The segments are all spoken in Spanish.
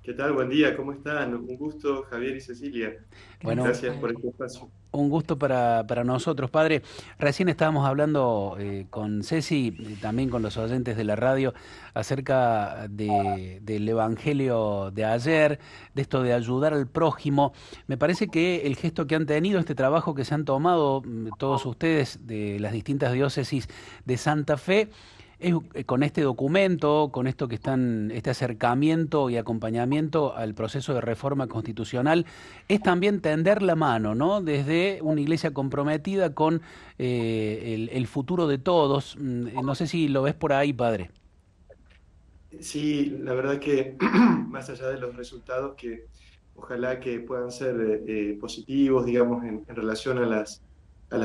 ¿Qué tal? Buen día, ¿cómo están? Un gusto, Javier y Cecilia. Bueno, Gracias, Gracias por padre. este espacio. un gusto para nosotros, padre. Recién estábamos hablando con Ceci, también con los oyentes de la radio, acerca del Evangelio de ayer, de esto de ayudar al prójimo. Me parece que el gesto que han tenido, este trabajo que se han tomado todos ustedes de las distintas diócesis de Santa Fe, es, con este documento, con esto que están, este acercamiento y acompañamiento al proceso de reforma constitucional, es también tender la mano, ¿no? Desde una iglesia comprometida con el futuro de todos. No sé si lo ves por ahí, padre. Sí, la verdad que más allá de los resultados que ojalá que puedan ser positivos, digamos, en relación a las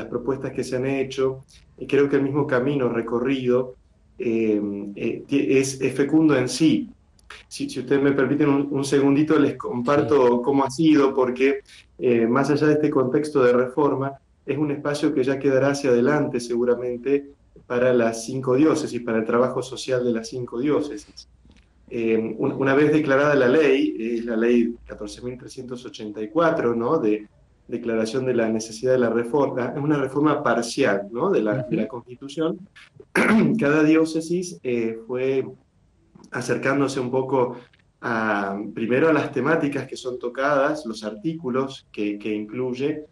propuestas que se han hecho, y creo que el mismo camino recorrido es fecundo en sí. Si ustedes me permiten un segundito, les Sí. comparto cómo ha sido, porque más allá de este contexto de reforma, es un espacio que ya quedará hacia adelante seguramente para las cinco diócesis, para el trabajo social de las cinco diócesis. Una vez declarada la ley, es la ley 14.384, ¿no? De declaración de la necesidad de la reforma, es una reforma parcial, ¿no? De la Ujú. Constitución. Cada diócesis fue acercándose un poco primero a las temáticas que son tocadas, los artículos que incluye,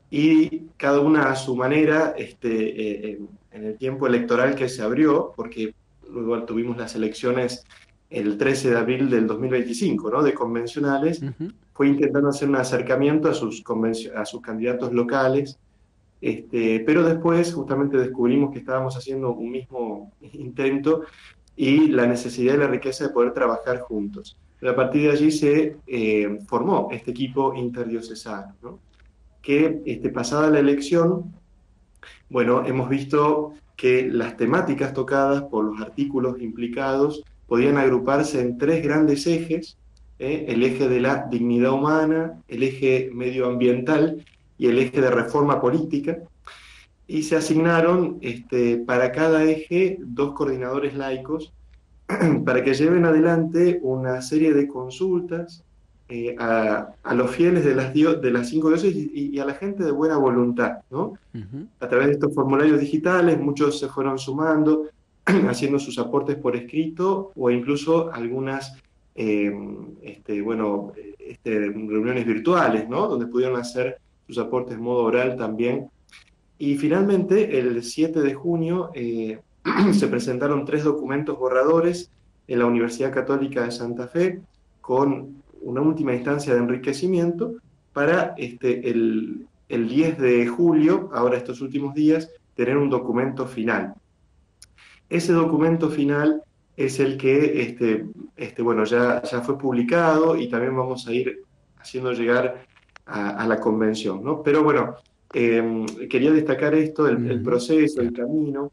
y cada una a su manera, en el tiempo electoral que se abrió, porque luego tuvimos las elecciones el 13 de abril del 2025, ¿no? De convencionales, Ujú. fue intentando hacer un acercamiento a sus candidatos locales, pero después justamente descubrimos que estábamos haciendo un mismo intento y la necesidad y la riqueza de poder trabajar juntos. Pero a partir de allí se formó este equipo interdiocesano, ¿no? Que pasada la elección, bueno, hemos visto que las temáticas tocadas por los artículos implicados podían agruparse en tres grandes ejes: el eje de la dignidad humana, el eje medioambiental y el eje de reforma política, y se asignaron para cada eje dos coordinadores laicos para que lleven adelante una serie de consultas a los fieles de las cinco diócesis y a la gente de buena voluntad, ¿no? Ujú. A través de estos formularios digitales, muchos se fueron sumando, haciendo sus aportes por escrito o incluso algunas reuniones virtuales, ¿no? Donde pudieron hacer sus aportes en modo oral también. Y finalmente, el 7 de junio, se presentaron tres documentos borradores en la Universidad Católica de Santa Fe con una última instancia de enriquecimiento para el 10 de julio, ahora estos últimos días, tener un documento final. Ese documento final es el que bueno, ya fue publicado y también vamos a ir haciendo llegar a la convención, ¿no? Pero bueno, quería destacar esto, el Ujú. proceso, el Claro. camino,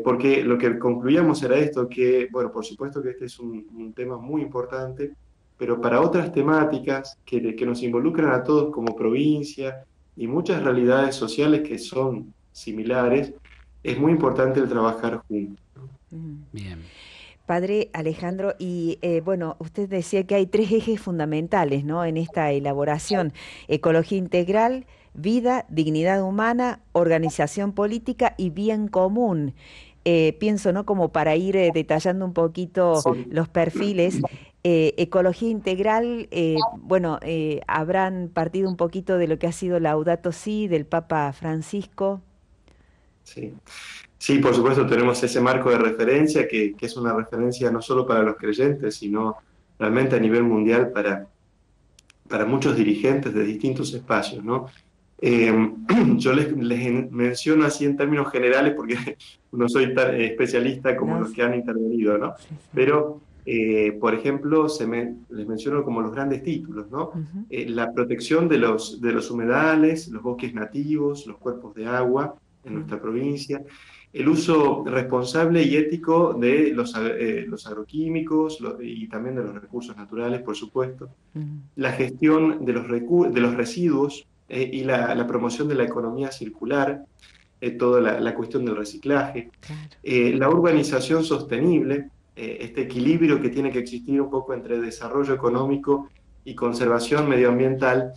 porque lo que concluíamos era esto, que, bueno, por supuesto que este es un tema muy importante, pero para otras temáticas que nos involucran a todos como provincia y muchas realidades sociales que son similares, es muy importante el trabajar juntos. Mm. Bien. Padre Alejandro, y bueno, usted decía que hay tres ejes fundamentales, ¿no? En esta elaboración: ecología integral, vida, dignidad humana, organización política y bien común. Pienso, ¿no? Como para ir detallando un poquito Sí. los perfiles. Ecología integral, bueno, habrán partido un poquito de lo que ha sido Laudato Si del Papa Francisco. Sí. Sí, por supuesto, tenemos ese marco de referencia que es una referencia no solo para los creyentes, sino realmente a nivel mundial para muchos dirigentes de distintos espacios, ¿no? Eh, yo les menciono así en términos generales porque no soy tan especialista como ¿No? los que han intervenido, ¿no? Sí, sí. Pero, por ejemplo, les menciono como los grandes títulos, ¿no? Ujú, La protección de los humedales, los bosques nativos, los cuerpos de agua en ujú, nuestra provincia, el uso responsable y ético de los agroquímicos y también de los recursos naturales, por supuesto, ujú. la gestión de los residuos y la promoción de la economía circular, toda la cuestión del reciclaje, Claro. la urbanización sostenible, este equilibrio que tiene que existir un poco entre desarrollo económico y conservación medioambiental,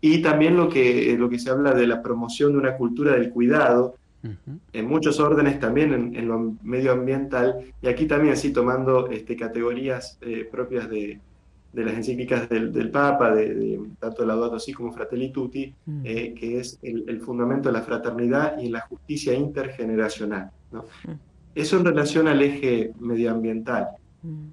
y también lo que se habla de la promoción de una cultura del cuidado, Ujú. en muchos órdenes también en lo medioambiental, y aquí también sí tomando categorías propias de las encíclicas del Papa, tanto Laudato Si como Fratelli Tutti, Mm, que es el fundamento de la fraternidad y la justicia intergeneracional, ¿no? mm, Eso en relación al eje medioambiental. mm,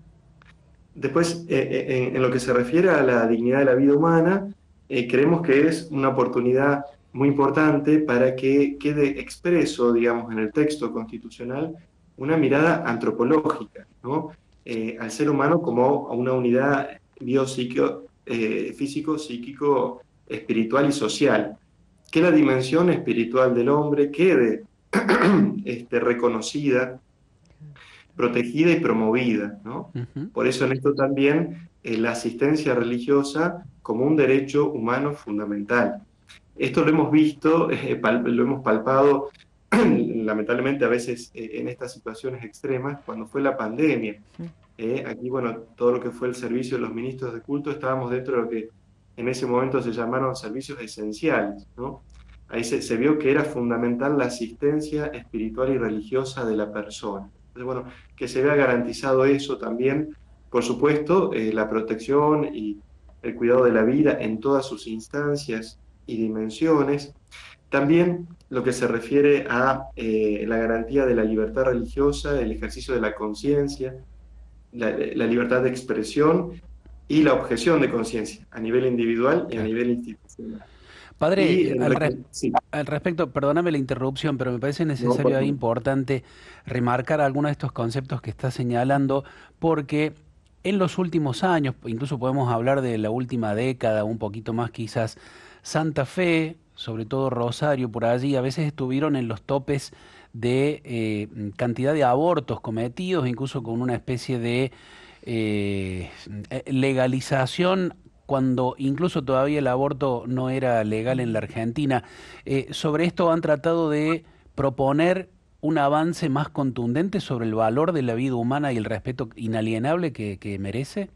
Después, en lo que se refiere a la dignidad de la vida humana, creemos que es una oportunidad muy importante para que quede expreso, digamos, en el texto constitucional una mirada antropológica, ¿no? Al ser humano como a una unidad biopsíquico, físico, psíquico, espiritual y social. Que la dimensión espiritual del hombre quede reconocida, protegida y promovida, ¿no? Ujú. Por eso en esto también la asistencia religiosa como un derecho humano fundamental. Esto lo hemos visto, lo hemos palpado lamentablemente a veces en estas situaciones extremas, cuando fue la pandemia. mm, Aquí, bueno, todo lo que fue el servicio de los ministros de culto, estábamos dentro de lo que en ese momento se llamaron servicios esenciales, ¿no? Ahí se vio que era fundamental la asistencia espiritual y religiosa de la persona. Entonces, bueno, que se vea garantizado eso también, por supuesto, la protección y el cuidado de la vida en todas sus instancias y dimensiones. También lo que se refiere a la garantía de la libertad religiosa, el ejercicio de la conciencia, la libertad de expresión y la objeción de conciencia a nivel individual y a Claro. nivel institucional. Y Padre, en sí, al respecto, perdóname la interrupción, pero me parece no, necesario por e favor. importante remarcar algunos de estos conceptos que está señalando, porque en los últimos años, incluso podemos hablar de la última década, un poquito más quizás, Santa Fe, sobre todo Rosario, por allí, a veces estuvieron en los topes de cantidad de abortos cometidos, incluso con una especie de legalización cuando incluso todavía el aborto no era legal en la Argentina. Sobre esto han tratado de proponer un avance más contundente sobre el valor de la vida humana y el respeto inalienable que merece.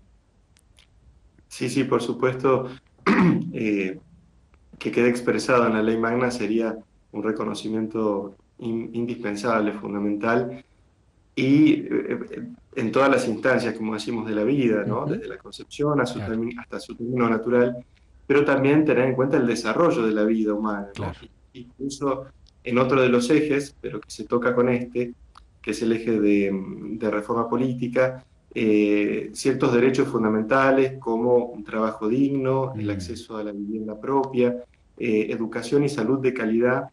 Sí, sí, por supuesto, eh, que quede expresado en la ley magna sería un reconocimiento indispensable, fundamental, y en todas las instancias, como decimos, de la vida, ¿no? Ujú. Desde la concepción Claro, hasta su término natural, pero también tener en cuenta el desarrollo de la vida humana, ¿no? claro. Incluso en otro de los ejes, pero que se toca con este, que es el eje de reforma política, ciertos derechos fundamentales como un trabajo digno, el Mm, acceso a la vivienda propia, educación y salud de calidad,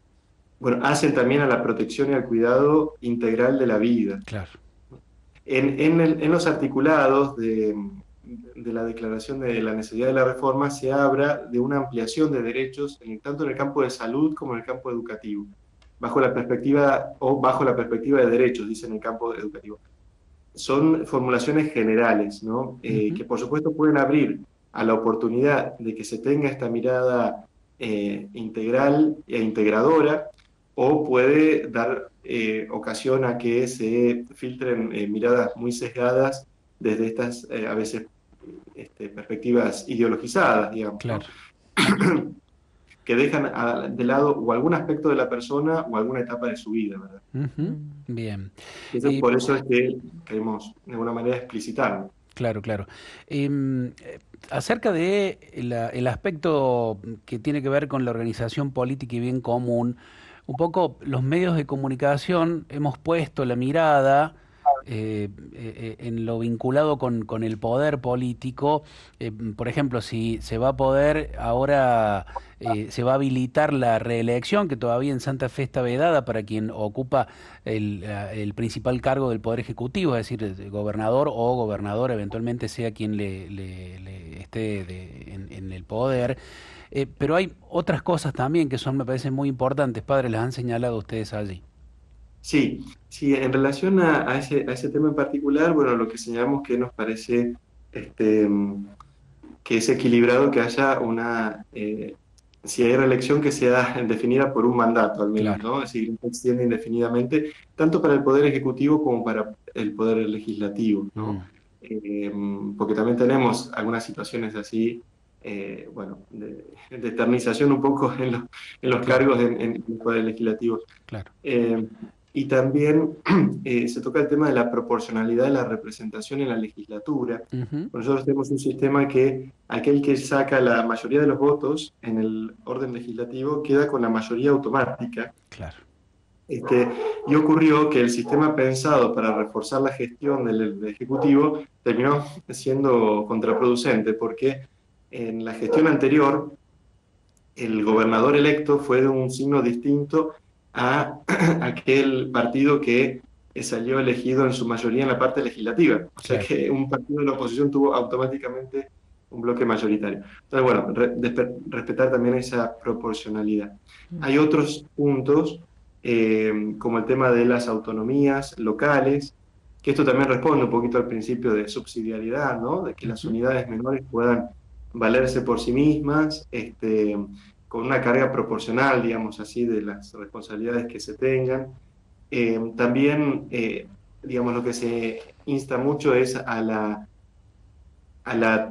bueno, hacen también a la protección y al cuidado integral de la vida. claro. En los articulados de la Declaración de la Necesidad de la Reforma se habla de una ampliación de derechos tanto en el campo de salud como en el campo educativo, bajo la perspectiva de derechos, dice en el campo educativo. Son formulaciones generales, ¿no? Ujú. Que por supuesto pueden abrir a la oportunidad de que se tenga esta mirada integral e integradora, o puede dar ocasión a que se filtren miradas muy sesgadas desde estas a veces perspectivas ideologizadas, digamos, ¿no? Claro. Que dejan de lado o algún aspecto de la persona o alguna etapa de su vida, ¿verdad? Ujú. mm, Bien. Entonces, por eso es que queremos de alguna manera explicitarlo. Claro, claro. Acerca de el aspecto que tiene que ver con la organización política y bien común, un poco los medios de comunicación hemos puesto la mirada en lo vinculado con el poder político. Por ejemplo, si se va a poder ahora, se va a habilitar la reelección, que todavía en Santa Fe está vedada para quien ocupa el principal cargo del Poder Ejecutivo, es decir, el gobernador o gobernador, eventualmente sea quien le esté en el poder. Pero hay otras cosas también que son, me parecen muy importantes, padres, las han señalado ustedes allí. Sí, sí, en relación a ese tema en particular, bueno, lo que señalamos que nos parece este, que es equilibrado que haya una si hay reelección que sea definida por un mandato al menos, Claro. ¿no? Es decir, no se extiende indefinidamente, tanto para el Poder Ejecutivo como para el Poder Legislativo, ¿no? Mm, Eh, Porque también tenemos algunas situaciones así, bueno, de eternización un poco en los claro, cargos en el Poder Legislativo. claro. Eh, y también se toca el tema de la proporcionalidad de la representación en la legislatura. Ujú, Nosotros tenemos un sistema que aquel que saca la mayoría de los votos en el orden legislativo queda con la mayoría automática. claro. Este, y ocurrió que el sistema pensado para reforzar la gestión del Ejecutivo terminó siendo contraproducente porque en la gestión anterior el gobernador electo fue de un signo distinto a aquel partido que salió elegido en su mayoría en la parte legislativa. O sea Claro. que un partido de la oposición tuvo automáticamente un bloque mayoritario. Entonces, bueno, respetar también esa proporcionalidad. Mm, Hay otros puntos, como el tema de las autonomías locales, que esto también responde un poquito al principio de subsidiariedad, ¿no? De que las Ujú, unidades menores puedan valerse por sí mismas, con una carga proporcional, digamos así, de las responsabilidades que se tengan. También, digamos, lo que se insta mucho es a la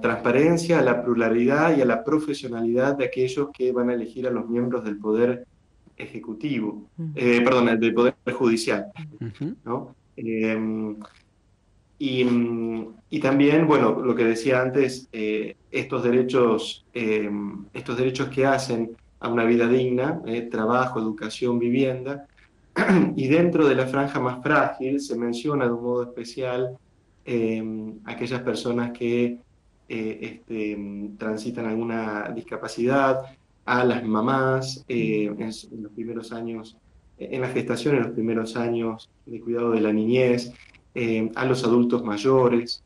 transparencia, a la pluralidad y a la profesionalidad de aquellos que van a elegir a los miembros del Poder Ejecutivo, mm, perdón, del Poder Judicial, ujú, ¿no? Y también, bueno, lo que decía antes, estos derechos que hacen a una vida digna, trabajo, educación, vivienda, y dentro de la franja más frágil se menciona de un modo especial aquellas personas que transitan alguna discapacidad, a las mamás mm. en los primeros años, en la gestación, en los primeros años de cuidado de la niñez, a los adultos mayores.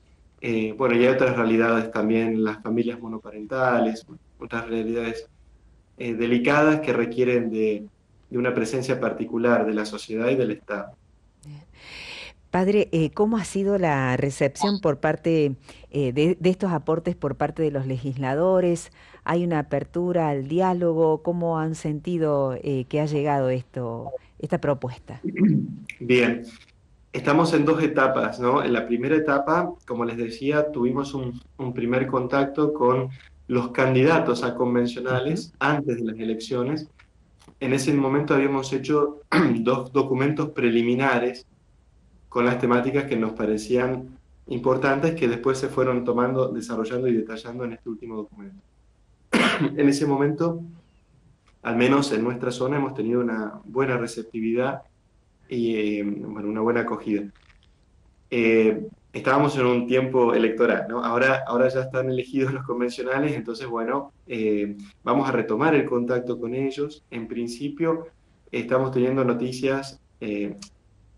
Bueno, y hay otras realidades también, las familias monoparentales, otras realidades delicadas que requieren de una presencia particular de la sociedad y del Estado. Padre, ¿cómo ha sido la recepción por parte de estos aportes por parte de los legisladores? ¿Hay una apertura al diálogo? ¿Cómo han sentido que ha llegado esta propuesta? Bien, estamos en dos etapas, ¿no? En la primera etapa, como les decía, tuvimos un primer contacto con los candidatos a ujú, convencionales antes de las elecciones. En ese momento habíamos hecho dos documentos preliminares con las temáticas que nos parecían importantes que después se fueron tomando, desarrollando y detallando en este último documento. En ese momento, al menos en nuestra zona, hemos tenido una buena receptividad y bueno, una buena acogida. Estábamos en un tiempo electoral, ¿no? Ahora ya están elegidos los convencionales, entonces, bueno, vamos a retomar el contacto con ellos. En principio, estamos teniendo noticias,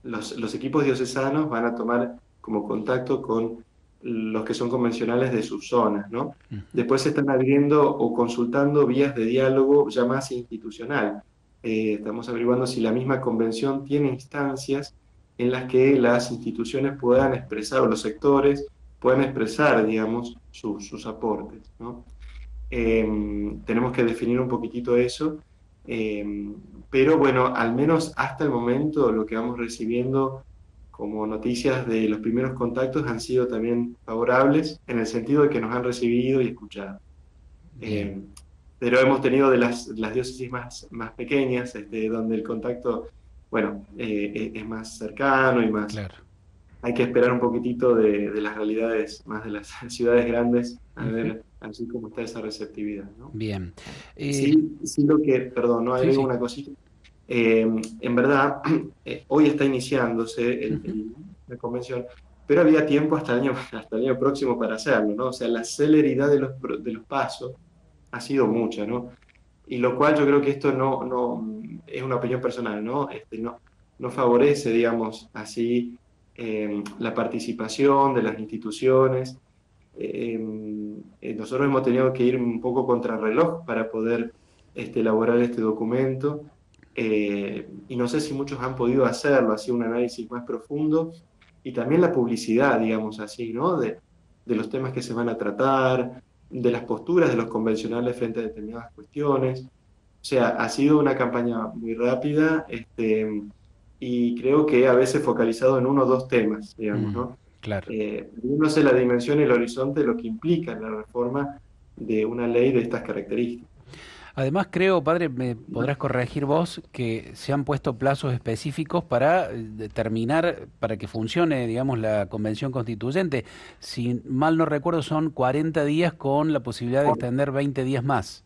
los equipos diocesanos van a tomar como contacto con los que son convencionales de sus zonas, ¿no? ujú. Después se están abriendo o consultando vías de diálogo ya más institucional. Estamos averiguando si la misma convención tiene instancias en las que las instituciones puedan expresar, o los sectores puedan expresar, digamos, sus aportes, ¿no? Tenemos que definir un poquitito eso, eh, pero bueno, al menos hasta el momento lo que vamos recibiendo como noticias de los primeros contactos han sido también favorables en el sentido de que nos han recibido y escuchado. Bien, Eh, pero hemos tenido de las diócesis más pequeñas, donde el contacto, bueno, es más cercano y más, claro. hay que esperar un poquitito de las realidades más de las ciudades grandes, a Ujú, ver así cómo está esa receptividad, ¿no? bien. Sí, lo que, perdón, no Sí, agrego sí. una cosita. En verdad, hoy está iniciándose Ujú, la convención, pero había tiempo hasta el año próximo para hacerlo, ¿no? O sea, la celeridad de los pasos ha sido mucha, ¿no? Y lo cual yo creo que esto no es una opinión personal, ¿no? No favorece, digamos, así la participación de las instituciones. Nosotros hemos tenido que ir un poco contrarreloj para poder elaborar este documento, y no sé si muchos han podido hacerlo, así un análisis más profundo, y también la publicidad, digamos así, ¿no? De los temas que se van a tratar, de las posturas de los convencionales frente a determinadas cuestiones. O sea, ha sido una campaña muy rápida, y creo que a veces focalizado en uno o dos temas, digamos, Mm, ¿no? claro. No sé la dimensión y el horizonte de lo que implica la reforma de una ley de estas características. Además, creo, padre, me podrás corregir vos, que se han puesto plazos específicos para determinar, para que funcione, digamos, la convención constituyente. Si mal no recuerdo, son 40 días con la posibilidad de extender 20 días más.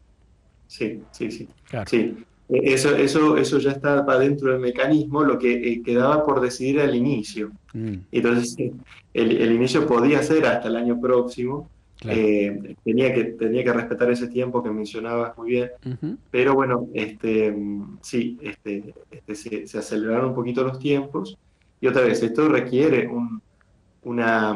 Sí, sí, sí, Claro. sí. Eso ya estaba dentro del mecanismo, lo que quedaba por decidir al inicio. Mm, Entonces, el inicio podía ser hasta el año próximo, claro. tenía que respetar ese tiempo que mencionabas muy bien, Ujú, pero bueno, sí, se aceleraron un poquito los tiempos, y otra vez, esto requiere una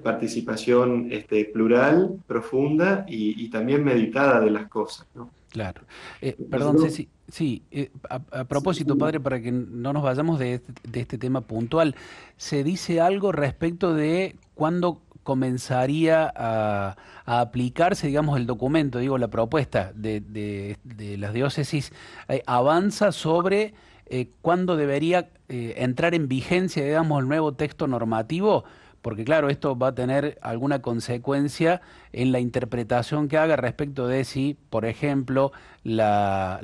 participación plural, profunda y también meditada de las cosas, ¿no? claro. Perdón, Nosotros, Ceci, sí, a sí, propósito, padre, para que no nos vayamos de este tema puntual, ¿se dice algo respecto de cuándo comenzaría a aplicarse, digamos, el documento, digo, la propuesta de las diócesis, avanza sobre cuándo debería entrar en vigencia, digamos, el nuevo texto normativo? Porque claro, esto va a tener alguna consecuencia en la interpretación que haga respecto de si, por ejemplo, la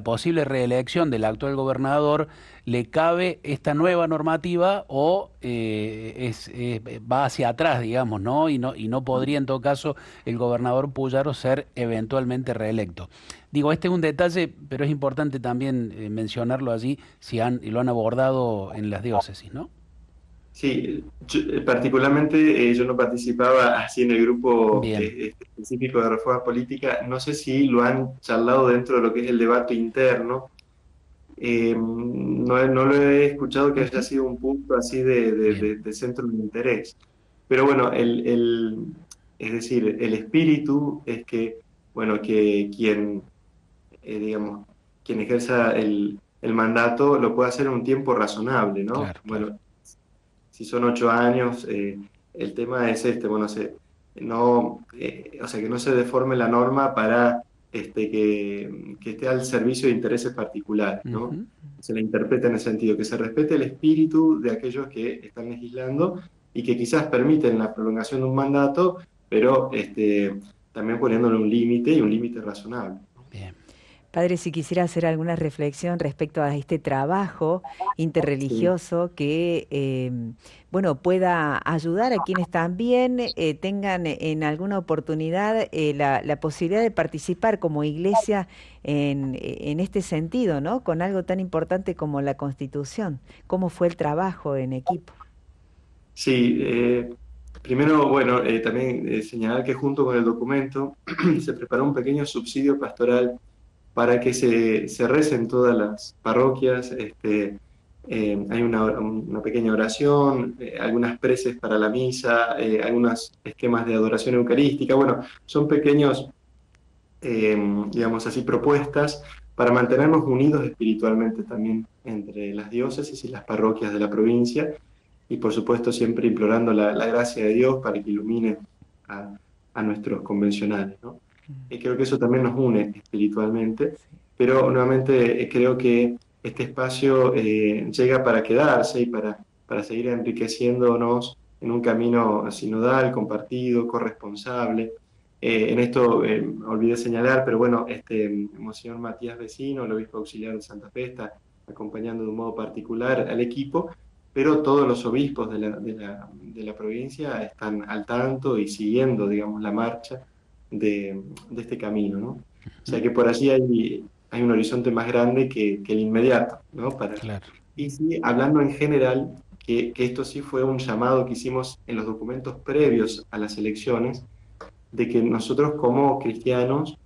posible reelección del actual gobernador le cabe esta nueva normativa o va hacia atrás, digamos, ¿no? Y no podría en todo caso el gobernador Puyaro ser eventualmente reelecto. Digo, este es un detalle, pero es importante también mencionarlo allí si y lo han abordado en las diócesis, ¿no? sí, particularmente yo no participaba así en el grupo Bien. específico de reforma política. No sé si lo han charlado dentro de lo que es el debate interno. No lo he escuchado que haya Ujú. sido un punto así Bien. de centro de interés. Pero bueno, es decir, el espíritu es que, bueno, que digamos, quien ejerza el mandato lo pueda hacer en un tiempo razonable, ¿no? Claro, claro. Bueno, si son 8 años, el tema es bueno, no, o sea, que no se deforme la norma para que esté al servicio de intereses particulares, ¿no? Ujú. Se la interpreta en el sentido que se respete el espíritu de aquellos que están legislando y que quizás permiten la prolongación de un mandato, pero también poniéndole un límite y un límite razonable. Bien. Padre, si quisiera hacer alguna reflexión respecto a este trabajo Sí. interreligioso que, bueno, pueda ayudar a quienes también tengan en alguna oportunidad la posibilidad de participar como iglesia en este sentido, ¿no? Con algo tan importante como la Constitución. ¿Cómo fue el trabajo en equipo? Sí, primero, bueno, también señalar que junto con el documento se preparó un pequeño subsidio pastoral para que se recen todas las parroquias. Hay una pequeña oración, algunas preces para la misa, algunos esquemas de adoración eucarística. Bueno, son pequeños, eh, digamos así, propuestas para mantenernos unidos espiritualmente también entre las diócesis y las parroquias de la provincia, y por supuesto siempre implorando la gracia de Dios para que ilumine a, a nuestros convencionales, ¿no? Y creo que eso también nos une espiritualmente, pero nuevamente creo que este espacio llega para quedarse y para seguir enriqueciéndonos en un camino sinodal, compartido, corresponsable. En esto olvidé señalar, pero bueno, Monseñor Matías Vecino, el obispo auxiliar de Santa Fe, está acompañando de un modo particular al equipo, pero todos los obispos de la provincia están al tanto y siguiendo, digamos, la marcha de este camino, ¿no? O sea Ujú. que por allí hay un horizonte más grande que el inmediato, ¿no? Claro. Y sí, hablando en general, que esto sí fue un llamado que hicimos en los documentos previos a las elecciones, de que nosotros como cristianos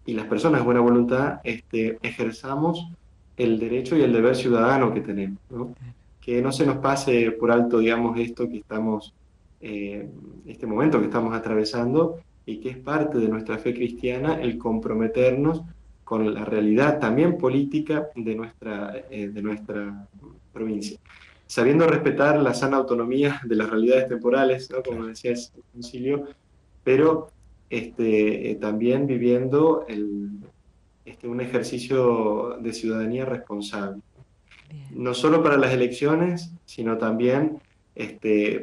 y las personas de buena voluntad ejerzamos el derecho y el deber ciudadano que tenemos, ¿no? Que no se nos pase por alto, digamos, esto que estamos, eh, este momento que estamos atravesando, y que es parte de nuestra fe cristiana el comprometernos con la realidad también política de nuestra provincia, sabiendo respetar la sana autonomía de las realidades temporales, ¿no? Como Claro. decía el concilio, pero también viviendo un ejercicio de ciudadanía responsable. Bien. No solo para las elecciones, sino también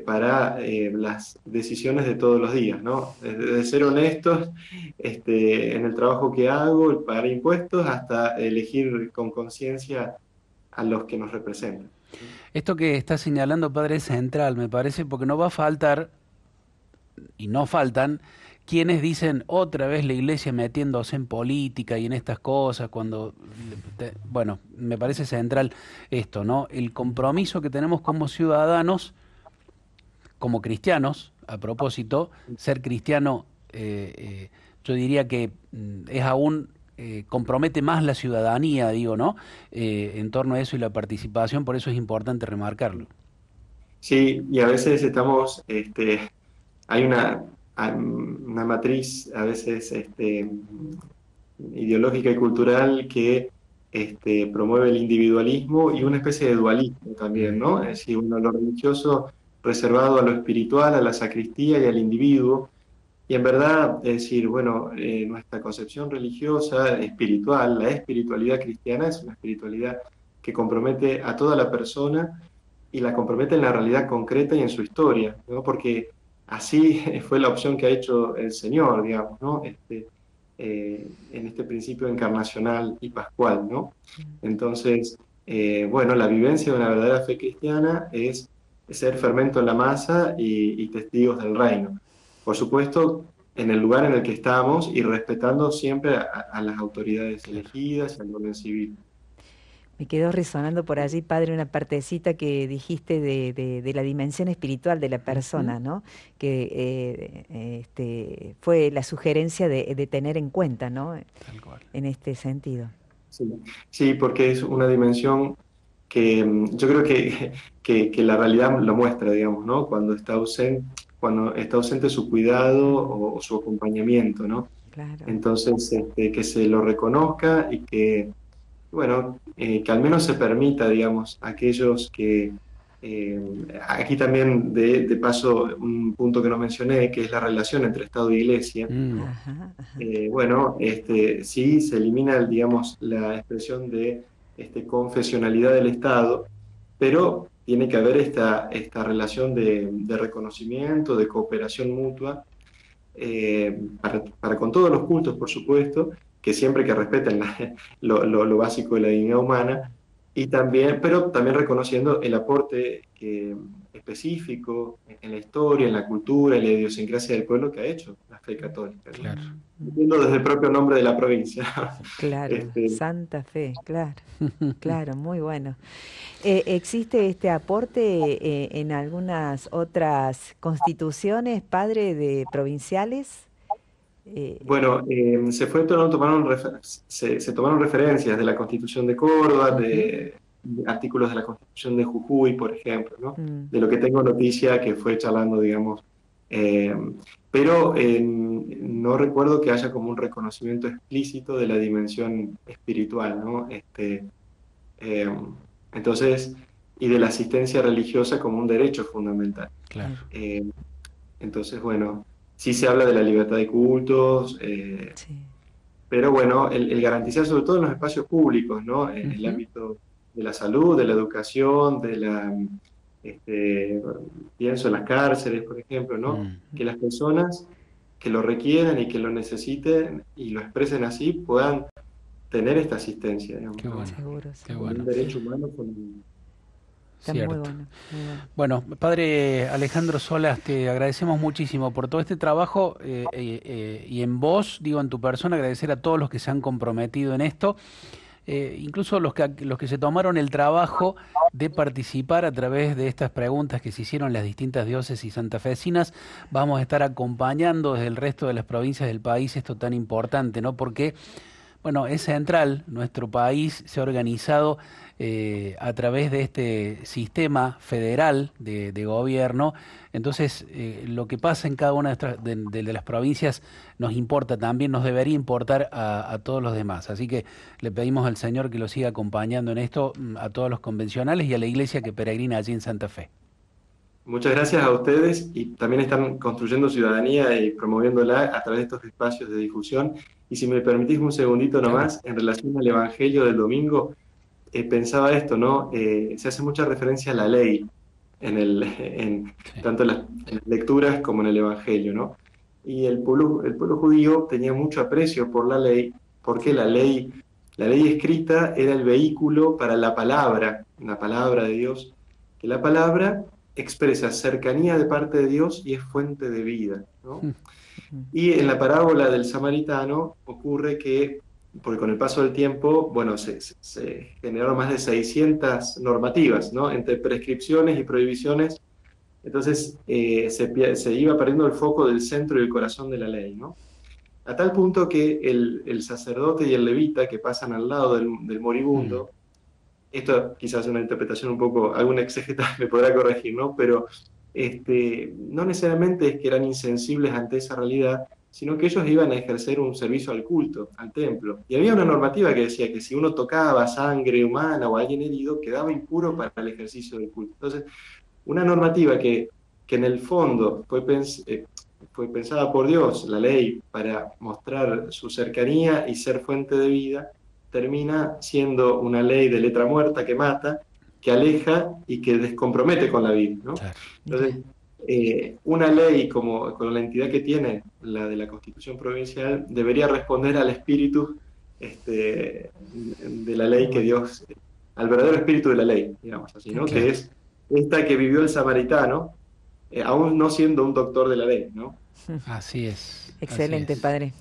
para las decisiones de todos los días, ¿no? Desde ser honestos en el trabajo que hago, el pagar impuestos, hasta elegir con conciencia a los que nos representan. Esto que está señalando, padre, es central, me parece, porque no va a faltar, y no faltan, quienes dicen otra vez la iglesia metiéndose en política y en estas cosas, cuando, bueno, me parece central esto, ¿no? El compromiso que tenemos como ciudadanos, como cristianos, a propósito, ser cristiano, yo diría que es aún, compromete más la ciudadanía, digo, ¿no? En torno a eso y la participación, por eso es importante remarcarlo. Sí, y a veces hay una matriz a veces ideológica y cultural que promueve el individualismo y una especie de dualismo también, Mm. ¿no? Es decir, uno, lo religioso reservado a lo espiritual, a la sacristía y al individuo. Y en verdad, es decir, bueno, nuestra concepción religiosa, espiritual, la espiritualidad cristiana es una espiritualidad que compromete a toda la persona y la compromete en la realidad concreta y en su historia, ¿no? Porque así fue la opción que ha hecho el Señor, digamos, ¿no? En este principio encarnacional y pascual, ¿no? Entonces, bueno, la vivencia de una verdadera fe cristiana es ser fermento en la masa y testigos del reino. Por supuesto, en el lugar en el que estamos y respetando siempre a las autoridades Claro. elegidas y al orden civil. Me quedó resonando por allí, padre, una partecita que dijiste de la dimensión espiritual de la Ujú. persona, ¿no? Que fue la sugerencia de tener en cuenta, ¿no? Tal cual. En este sentido. Sí, sí, porque es una dimensión que yo creo que la realidad lo muestra, digamos, ¿no? Cuando está ausente su cuidado o su acompañamiento, ¿no? Claro. Entonces, que se lo reconozca y que, bueno, que al menos se permita, digamos, a aquellos que, eh, aquí también de paso, un punto que no mencioné, que es la relación entre Estado e Iglesia. Mm. Ajá, ajá. Bueno, sí se elimina, digamos, la expresión de confesionalidad del Estado, pero tiene que haber esta relación de reconocimiento, de cooperación mutua, para con todos los cultos, por supuesto, que siempre que respeten lo básico de la dignidad humana, y también, pero también reconociendo el aporte específico en la historia, en la cultura, en la idiosincrasia del pueblo que ha hecho la fe católica, ¿no? Claro. Entiendo desde el propio nombre de la provincia. Claro, Este, Santa Fe, claro, claro, muy bueno. ¿Existe este aporte en algunas otras constituciones, padre, de provinciales? Eh, bueno, se tomaron referencias de la Constitución de Córdoba, Ujú. de artículos de la Constitución de Jujuy, por ejemplo, ¿no? mm, De lo que tengo noticia que fue charlando, digamos, eh, pero no recuerdo que haya como un reconocimiento explícito de la dimensión espiritual, ¿no? Eh, entonces, y de la asistencia religiosa como un derecho fundamental. claro, Claro. Eh, entonces, bueno, sí se habla de la libertad de cultos, sí. pero bueno, el garantizar sobre todo en los espacios públicos, ¿no? En el Ujú. ámbito de la salud, de la educación, este, pienso en las cárceles, por ejemplo, ¿no? Mm. Que las personas que lo requieran y que lo necesiten y lo expresen así puedan tener esta asistencia, digamos, Qué ¿no? bueno, Seguro, qué Como seguro. un bueno. derecho humano fundamental. Está muy Cierto. bueno, muy bueno. Bueno, padre Alejandro Solas, te agradecemos muchísimo por todo este trabajo y en vos, digo, en tu persona, agradecer a todos los que se han comprometido en esto, incluso los que se tomaron el trabajo de participar a través de estas preguntas que se hicieron en las distintas diócesis santafesinas. Vamos a estar acompañando desde el resto de las provincias del país esto tan importante, ¿no? Porque bueno, es central. Nuestro país se ha organizado a través de este sistema federal de gobierno. Entonces, lo que pasa en cada una de las provincias nos importa también, nos debería importar a todos los demás. Así que le pedimos al Señor que lo siga acompañando en esto, a todos los convencionales y a la iglesia que peregrina allí en Santa Fe. Muchas gracias a ustedes y también están construyendo ciudadanía y promoviéndola a través de estos espacios de difusión. Y si me permitís un segundito Claro. nomás, en relación al Evangelio del domingo, pensaba esto, ¿no? Se hace mucha referencia a la ley Sí. tanto en las lecturas como en el Evangelio, ¿no? Y el pueblo judío tenía mucho aprecio por la ley, porque la ley escrita era el vehículo para la palabra de Dios, que la palabra expresa cercanía de parte de Dios y es fuente de vida, ¿no? Mm. Y en la parábola del samaritano ocurre que, porque con el paso del tiempo, bueno, se generaron más de 600 normativas, ¿no? Entre prescripciones y prohibiciones, entonces se iba perdiendo el foco del centro y el corazón de la ley, ¿no? A tal punto que el sacerdote y el levita que pasan al lado del Mm. moribundo, esto quizás es una interpretación un poco, algún exégeta me podrá corregir, ¿no? Pero no necesariamente es que eran insensibles ante esa realidad, sino que ellos iban a ejercer un servicio al culto, al templo. Y había una normativa que decía que si uno tocaba sangre humana o a alguien herido, quedaba impuro para el ejercicio del culto. Entonces, una normativa que en el fondo fue pensada por Dios, la ley, para mostrar su cercanía y ser fuente de vida, termina siendo una ley de letra muerta que mata, que aleja y que descompromete con la vida, ¿no? Claro. Entonces, una ley como con la entidad que tiene, la de la Constitución Provincial, debería responder al espíritu de la Qué ley que bueno. Dios, al verdadero espíritu de la ley, digamos así, ¿no? Que Claro. es esta que vivió el samaritano, aún no siendo un doctor de la ley, ¿no? Así es, así Excelente, es. padre.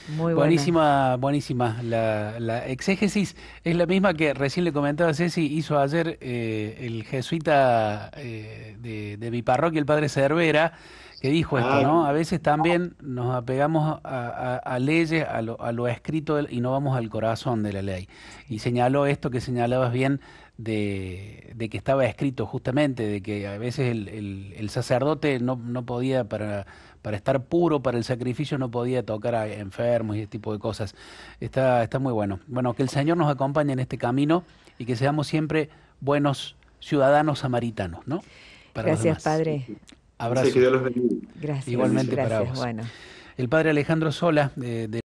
Muy buena. Buenísima, buenísima. La exégesis es la misma que recién le comentaba Ceci, hizo ayer el jesuita de mi parroquia, el padre Cervera, que dijo esto, Ah, ¿no? A veces también nos apegamos a leyes, a lo escrito y no vamos al corazón de la ley. Y Sí. señaló esto que señalabas bien de que estaba escrito justamente, de que a veces el sacerdote no podía para estar puro para el sacrificio no podía tocar a enfermos y ese tipo de cosas. Está muy bueno. Bueno, que el Señor nos acompañe en este camino y que seamos siempre buenos ciudadanos samaritanos, ¿no? Para los Gracias, demás. padre. dice que Abrazo. Dios los bendiga. Gracias, Igualmente Bendiciones. para gracias. vos. Bueno. El padre Alejandro Sola, de